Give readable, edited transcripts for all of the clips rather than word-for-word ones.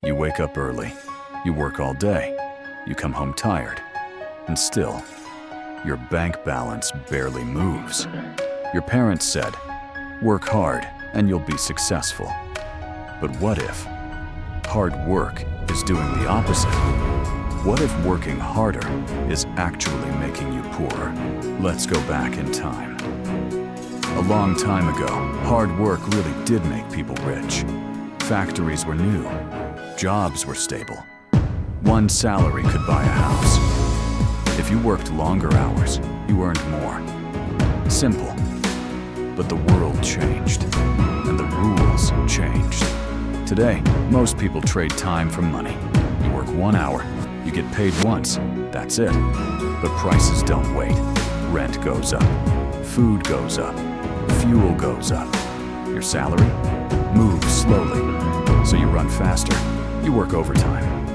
You wake up early, you work all day, you come home tired, and still, your bank balance barely moves. Your parents said, work hard and you'll be successful. But what if hard work is doing the opposite? What if working harder is actually making you poorer? Let's go back in time. A long time ago, hard work really did make people rich. Factories were new, jobs were stable. One salary could buy a house. If you worked longer hours, you earned more. Simple. But the world changed, and the rules changed. Today, most people trade time for money. You work 1 hour, you get paid once, that's it. But prices don't wait. Rent goes up, food goes up, fuel goes up. Your salary moves slowly, so you run faster, you work overtime.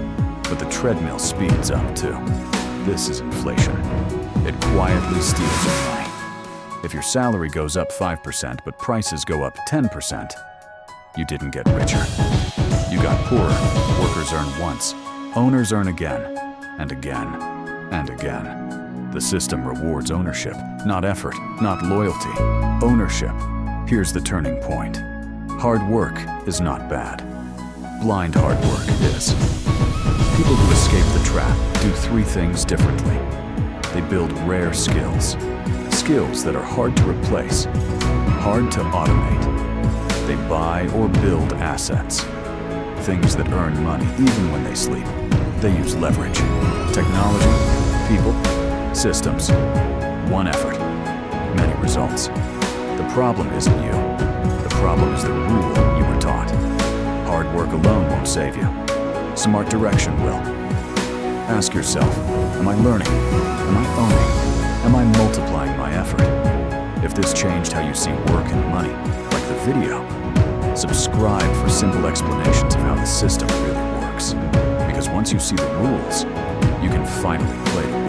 But the treadmill speeds up too. This is inflation. It quietly steals your money. If your salary goes up 5%, but prices go up 10%, you didn't get richer. You got poorer. Workers earn once, owners earn again, and again, and again. The system rewards ownership, not effort, not loyalty. Ownership. Here's the turning point. Hard work is not bad. Blind hard work is. People who escape the trap do 3 things differently. They build rare skills. Skills that are hard to replace, hard to automate. They buy or build assets. Things that earn money even when they sleep. They use leverage. Technology, people, systems. One effort, many results. The problem isn't you. The problem is the rule you were taught. Hard work alone won't save you. Smart direction will. Ask yourself, am I learning? Am I owning? Am I multiplying my effort? If this changed how you see work and money, like the video, subscribe for simple explanations of how the system really works. Because once you see the rules, you can finally play to win.